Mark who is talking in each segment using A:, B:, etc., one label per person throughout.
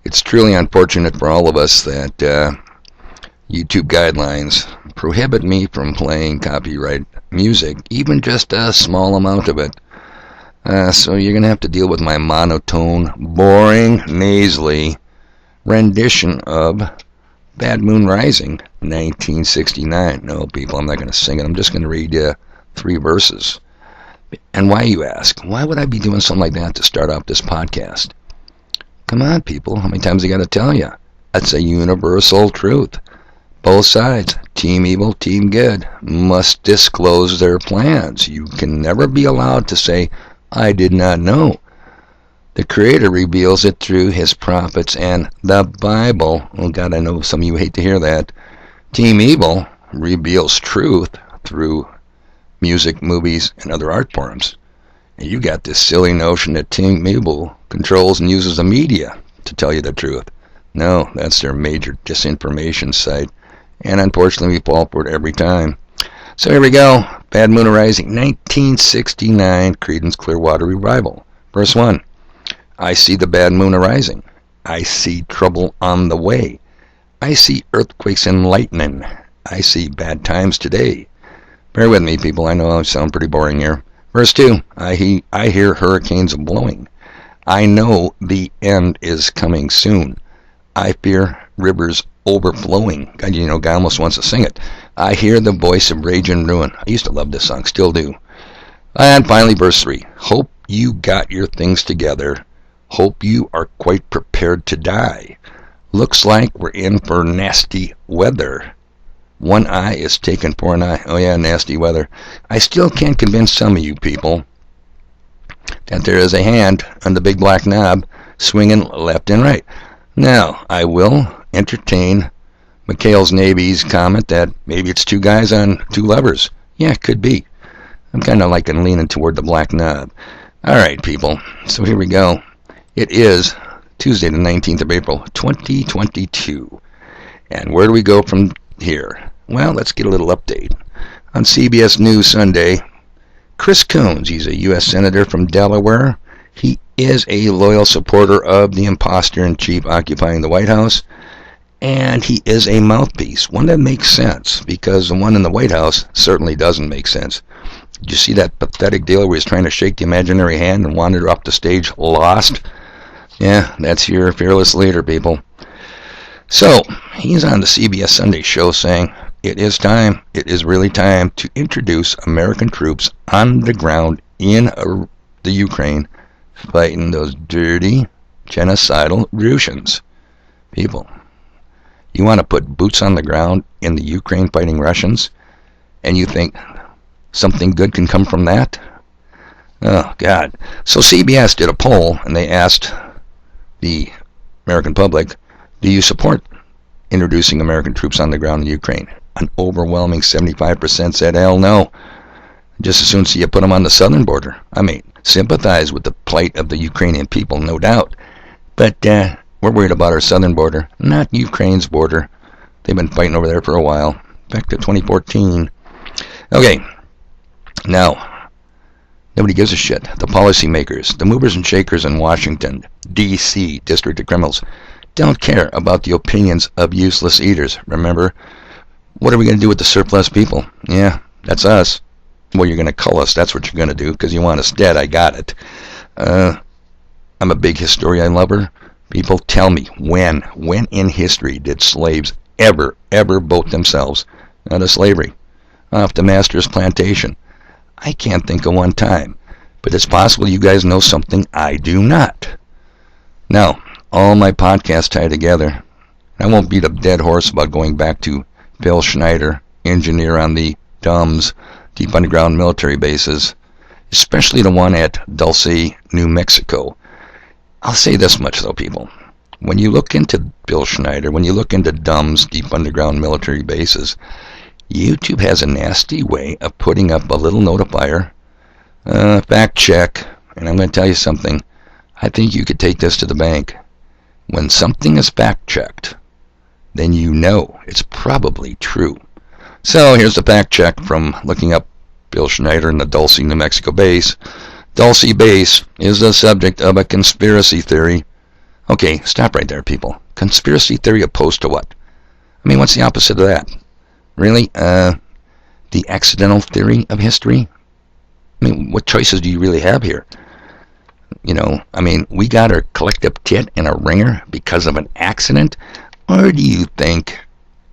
A: It's truly unfortunate for all of us that YouTube guidelines prohibit me from playing copyright music, even just a small amount of it. So you're going to have to deal with my monotone, boring, nasally rendition of Bad Moon Rising, 1969. No, people, I'm not going to sing it. I'm just going to read 3 verses. And why, you ask? Why would I be doing something like that to start off this podcast? Come on, people. How many times I got to tell you? That's a universal truth. Both sides, Team Evil, Team Good, must disclose their plans. You can never be allowed to say, I did not know. The Creator reveals it through His prophets and the Bible. Oh, God, I know some of you hate to hear that. Team Evil reveals truth through music, movies, and other art forms. And you got this silly notion that Team Evil controls and uses the media to tell you the truth. No, that's their major disinformation site. And unfortunately, we fall for it every time. So here we go. Bad Moon Rising, 1969, Creedence Clearwater Revival. Verse 1. I see the bad moon arising. I see trouble on the way. I see earthquakes and lightning. I see bad times today. Bear with me, people. I know I sound pretty boring here. Verse 2. I hear hurricanes blowing. I know the end is coming soon. I fear rivers overflowing. God, God almost wants to sing it. I hear the voice of rage and ruin. I used to love this song, still do. And finally, verse 3. Hope you got your things together. Hope you are quite prepared to die. Looks like we're in for nasty weather. One eye is taken for an eye. Oh yeah, nasty weather. I still can't convince some of you people that there is a hand on the big black knob swinging left and right. Now, I will entertain McHale's Navy's comment that maybe it's 2 guys on 2 levers. Yeah, it could be. I'm kind of like leaning toward the black knob. All right, people. So here we go. It is Tuesday, the 19th of April, 2022. And where do we go from here? Well, let's get a little update. On CBS News Sunday, Chris Coons, he's a U.S. Senator from Delaware. He is a loyal supporter of the imposter-in-chief occupying the White House. And he is a mouthpiece, one that makes sense, because the one in the White House certainly doesn't make sense. Did you see that pathetic deal where he's trying to shake the imaginary hand and wandered off the stage lost? Yeah, that's your fearless leader, people. So, he's on the CBS Sunday show saying, it is time, it is really time to introduce American troops on the ground in the Ukraine fighting those dirty, genocidal Russians. People, you want to put boots on the ground in the Ukraine fighting Russians, and you think something good can come from that? Oh, God. So CBS did a poll, and they asked the American public, do you support introducing American troops on the ground in Ukraine? An overwhelming 75% said, hell no. Just as soon as you put them on the southern border. I mean, sympathize with the plight of the Ukrainian people, no doubt. But we're worried about our southern border, not Ukraine's border. They've been fighting over there for a while, back to 2014. Okay, now, nobody gives a shit. The policymakers, the movers and shakers in Washington, D.C., District of Criminals, don't care about the opinions of useless eaters. Remember, what are we going to do with the surplus people? Yeah, that's us. Well, you're going to cull us. That's what you're going to do because you want us dead. I got it. I'm a big historian lover. People, tell me, when in history did slaves ever vote themselves out of slavery, off the master's plantation? I can't think of one time, but it's possible you guys know something I do not. Now, all my podcasts tie together. I won't beat a dead horse about going back to Phil Schneider, engineer on the DUMS, Deep Underground Military Bases, especially the one at Dulce, New Mexico. I'll say this much, though, people. When you look into Bill Schneider, when you look into DUMS, Deep Underground Military Bases, YouTube has a nasty way of putting up a little notifier, fact check, and I'm going to tell you something. I think you could take this to the bank. When something is fact checked, then you know it's probably true. So here's the fact check from looking up Bill Schneider in the Dulce, New Mexico base. Dulce base is the subject of a conspiracy theory Okay, stop right there, people. Conspiracy theory opposed to what? I mean, what's the opposite of that? Really? The accidental theory of history? I mean, what choices do you really have here? You know, I mean, we got our collective tit in a ringer because of an accident? Or do you think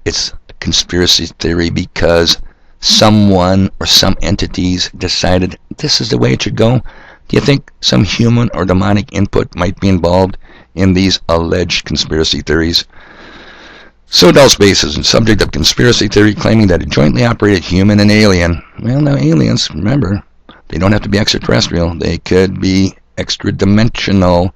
A: it's a conspiracy theory because someone or some entities decided this is the way it should go? Do you think some human or demonic input might be involved in these alleged conspiracy theories? So Dull Space is the subject of conspiracy theory claiming that a jointly operated human and alien. Well, now aliens, remember, they don't have to be extraterrestrial. They could be extra-dimensional.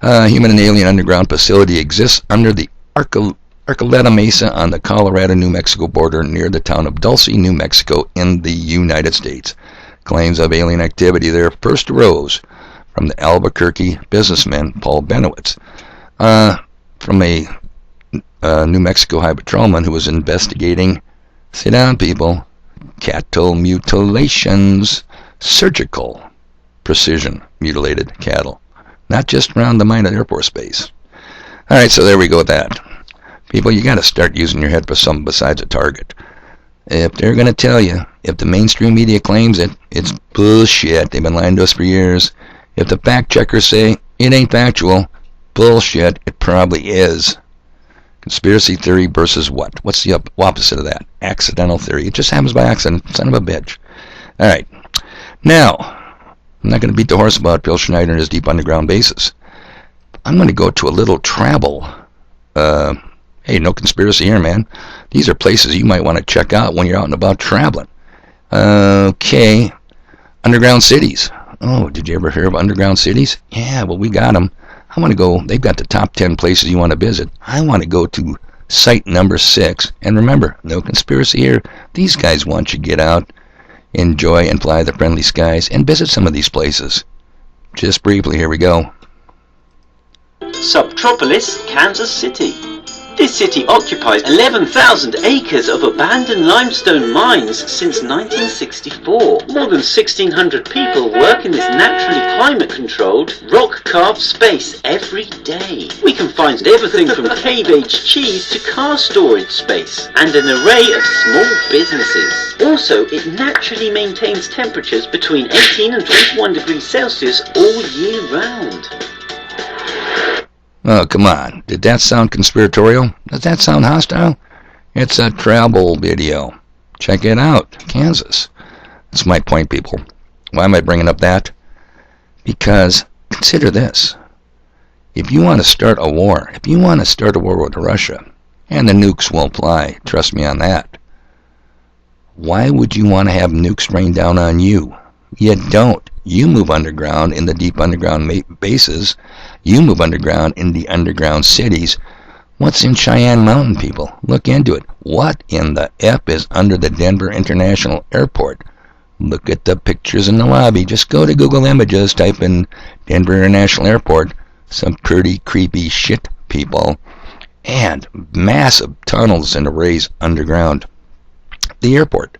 A: Human and alien underground facility exists under the Archuleta Mesa on the Colorado-New Mexico border near the town of Dulce, New Mexico in the United States. Claims of alien activity there first arose from the Albuquerque businessman Paul Benowitz, from a New Mexico high patrolman who was investigating, sit down people, cattle mutilations, surgical precision mutilated cattle, not just around the Minot Air Force Base. Alright, so there we go with that. People, you got to start using your head for something besides a target. If they're going to tell you, if the mainstream media claims it, it's bullshit. They've been lying to us for years. If the fact checkers say it ain't factual, bullshit, it probably is. Conspiracy theory versus what? What's the opposite of that? Accidental theory. It just happens by accident. Son of a bitch. Alright. Now, I'm not going to beat the horse about Bill Schneider and his deep underground bases. I'm going to go to a little travel. Hey, no conspiracy here, man. These are places you might want to check out when you're out and about traveling. Okay. Underground cities. Oh, did you ever hear of underground cities? Yeah, well, we got them. I want to go. They've got the top 10 places you want to visit. I want to go to site number 6. And remember, no conspiracy here. These guys want you to get out, enjoy, and fly the friendly skies, and visit some of these places. Just briefly, here we go.
B: Subtropolis, Kansas City. This city occupies 11,000 acres of abandoned limestone mines since 1964. More than 1,600 people work in this naturally climate-controlled, rock-carved space every day. We can find everything from cave-aged cheese to car storage space, and an array of small businesses. Also, it naturally maintains temperatures between 18 and 21 degrees Celsius all year round.
A: Oh, come on. Did that sound conspiratorial? Does that sound hostile? It's a travel video. Check it out. Kansas. That's my point, people. Why am I bringing up that? Because, consider this. If you want to start a war, with Russia, and the nukes won't fly, trust me on that, why would you want to have nukes rain down on you? You don't. You move underground in the deep underground bases. You move underground in the underground cities. What's in Cheyenne Mountain, people? Look into it. What in the F is under the Denver International Airport? Look at the pictures in the lobby. Just go to Google Images, type in Denver International Airport. Some pretty creepy shit, people. And massive tunnels and arrays underground the airport.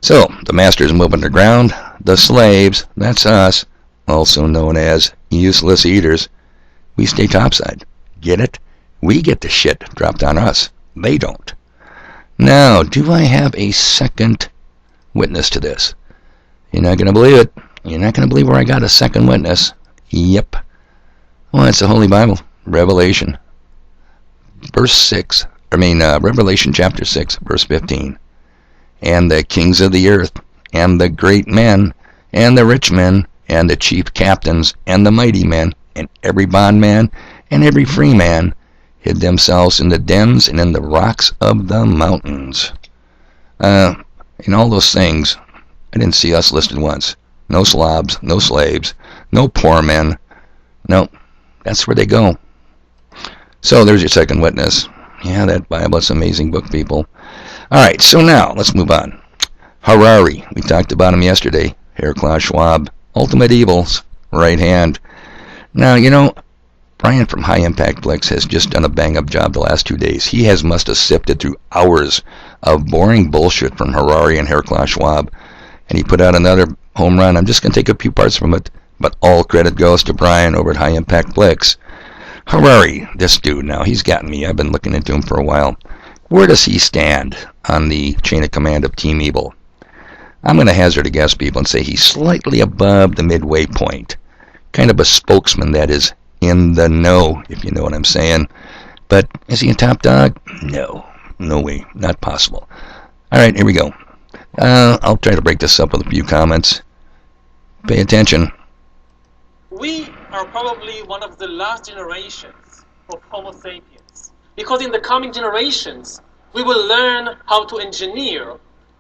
A: So, the masters move underground. The slaves, that's us, also known as useless eaters, we stay topside. Get it? We get the shit dropped on us. They don't. Now, do I have a second witness to this? You're not going to believe it. You're not going to believe where I got a second witness. Yep. Well, it's the Holy Bible. Revelation. Revelation chapter 6, verse 15. And the kings of the earth, and the great men, and the rich men, and the chief captains, and the mighty men, and every bondman, and every free man, hid themselves in the dens and in the rocks of the mountains. In all those things, I didn't see us listed once. No slobs, no slaves, no poor men. No, that's where they go. So there's your second witness. Yeah, that Bible, it's an amazing book, people. Alright, so now, let's move on. Harari, we talked about him yesterday. Klaus Schwab, Ultimate Evil's right hand. Now, you know, Brian from High Impact Blix has just done a bang-up job the last 2 days. He must have sifted through hours of boring bullshit from Harari and Klaus Schwab, and he put out another home run. I'm just going to take a few parts from it, but all credit goes to Brian over at High Impact Blix. Harari, this dude now, he's gotten me. I've been looking into him for a while. Where does he stand on the chain of command of Team Evil? I'm going to hazard a guess, people, and say he's slightly above the midway point. Kind of a spokesman that is in the know, if you know what I'm saying. But is he a top dog? No. No way. Not possible. All right, here we go. I'll try to break this up with a few comments. Pay attention.
C: We are probably one of the last generations of Homo sapiens, because in the coming generations we will learn how to engineer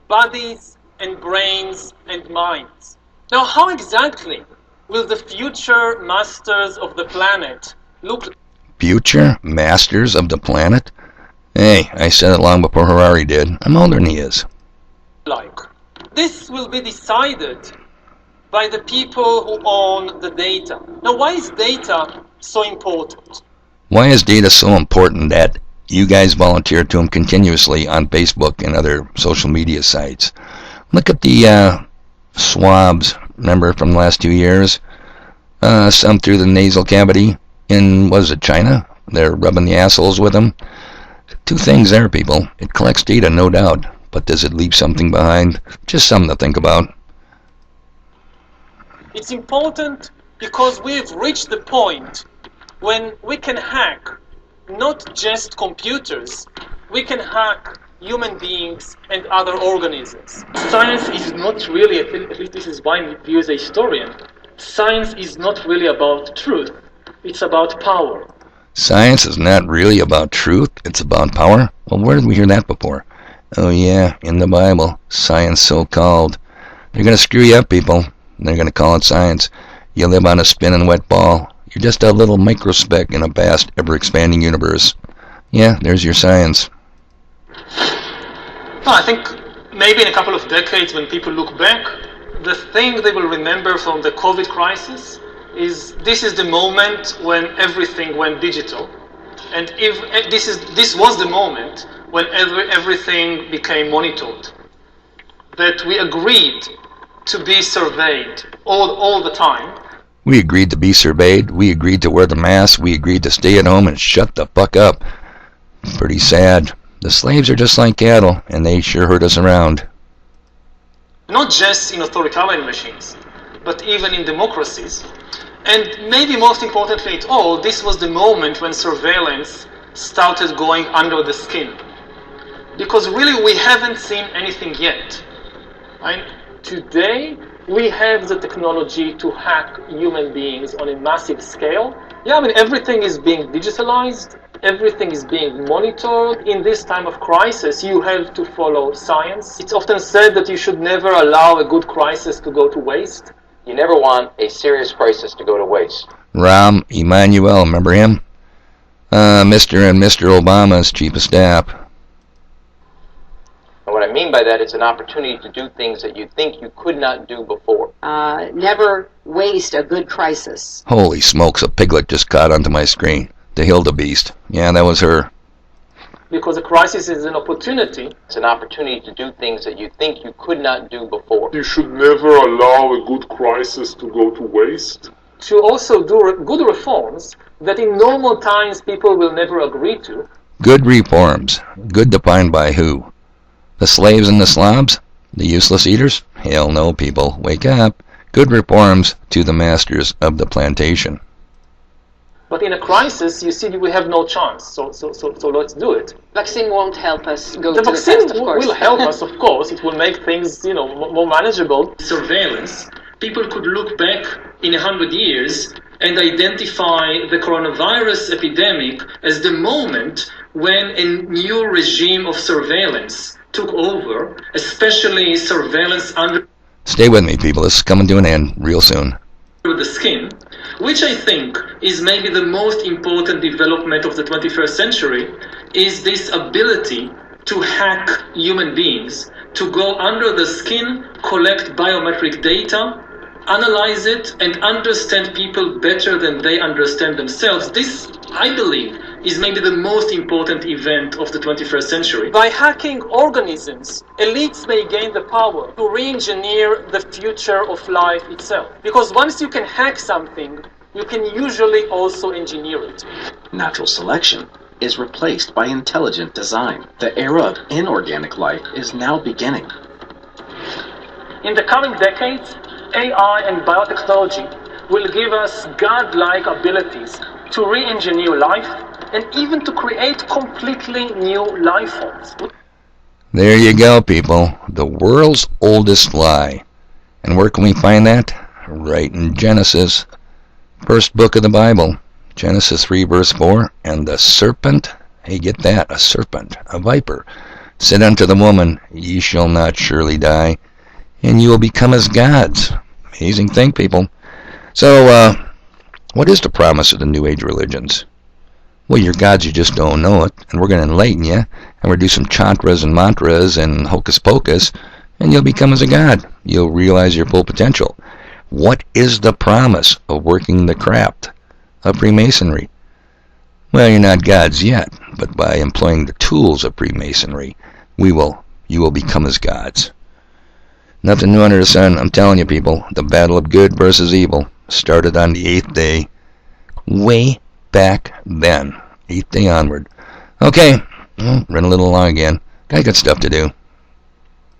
C: bodies and brains and minds. Now, how exactly will the future masters of the planet look like?
A: Future masters of the planet? Hey, I said it long before Harari did. I'm older than he is.
C: This will be decided by the people who own the data. Now, why is data so important?
A: Why is data so important that you guys volunteer to him continuously on Facebook and other social media sites? Look at the swabs, remember, from the last 2 years? Some through the nasal cavity in, was it China? They're rubbing the assholes with them. Two things there, people. It collects data, no doubt, but does it leave something behind? Just something to think about.
C: It's important because we've reached the point when we can hack not just computers, we can hack human beings and other organisms. Science is not really, at least this is my view as a historian, science is not really about truth, it's about power.
A: Science is not really about truth, it's about power? Well, where did we hear that before? Oh yeah, in the Bible, science so-called. They're going to screw you up, people. They're going to call it science. You live on a spinning wet ball. You're just a little microspeck in a vast, ever-expanding universe. Yeah, there's your science.
C: I think maybe in a couple of decades when people look back, the thing they will remember from the COVID crisis is this is the moment when everything went digital. And if this was the moment when everything became monitored. That we agreed to be surveyed all the time.
A: We agreed to be surveyed. We agreed to wear the mask. We agreed to stay at home and shut the fuck up. Pretty sad. The slaves are just like cattle, and they sure hurt us around.
C: Not just in authoritarian regimes, but even in democracies. And maybe most importantly at all, this was the moment when surveillance started going under the skin. Because really we haven't seen anything yet. Right? Today, we have the technology to hack human beings on a massive scale. Yeah, I mean, everything is being digitalized, everything is being monitored. In this time of crisis, you have to follow science. It's often said that you should never allow a good crisis to go to waste.
D: You never want a serious crisis to go to waste.
A: Rahm Emanuel, remember him? Mr. and Mr. Obama's chief of staff.
D: And what I mean by that, it's an opportunity to do things that you think you could not do before.
E: Never waste a good crisis.
A: Holy smokes, a piglet just caught onto my screen. The Hildebeest. Yeah, that was her.
C: Because a crisis is an opportunity.
D: It's an opportunity to do things that you think you could not do before.
F: You should never allow a good crisis to go to waste.
C: To also do good reforms that in normal times people will never agree to.
A: Good reforms. Good defined by who? The slaves and the slobs? The useless eaters? Hell no, people. Wake up. Good reforms to the masters of the plantation.
C: But in a crisis, you see, we have no chance. So let's do it.
E: Vaccine won't help us go
C: the
E: to the
C: vaccine
E: test, of course.
C: will help us, of course. It will make things, more manageable. Surveillance. People could look back in 100 years and identify the coronavirus epidemic as the moment when a new regime of surveillance took over, especially surveillance under
A: Stay with me, people. This is coming to an end real soon.
C: the skin, which I think is maybe the most important development of the 21st century, is this ability to hack human beings, to go under the skin, collect biometric data, analyze it, and understand people better than they understand themselves. This, I believe, is maybe the most important event of the 21st century. By hacking organisms, elites may gain the power to re-engineer the future of life itself. Because once you can hack something, you can usually also engineer it.
G: Natural selection is replaced by intelligent design. The era of inorganic life is now beginning.
C: In the coming decades, AI and biotechnology will give us godlike abilities to re-engineer life and even to create completely new life forms.
A: There you go, people. The world's oldest lie. And where can we find that? Right in Genesis, first book of the Bible. Genesis 3 verse 4, and the serpent, hey, get that, a serpent, a viper, said unto the woman, ye shall not surely die, and you will become as gods. Amazing thing, people. So, what is the promise of the New Age religions? Well, you're gods, you just don't know it, and we're going to enlighten you, and we'll do some chantras and mantras and hocus pocus, and you'll become as a god. You'll realize your full potential. What is the promise of working the craft of Freemasonry? Well, you're not gods yet, but by employing the tools of Freemasonry, you will become as gods. Nothing new under the sun. I'm telling you, people, the battle of good versus evil started on the 8th day, way back then, 8th day onward. Okay, well, run a little long again. I got stuff to do.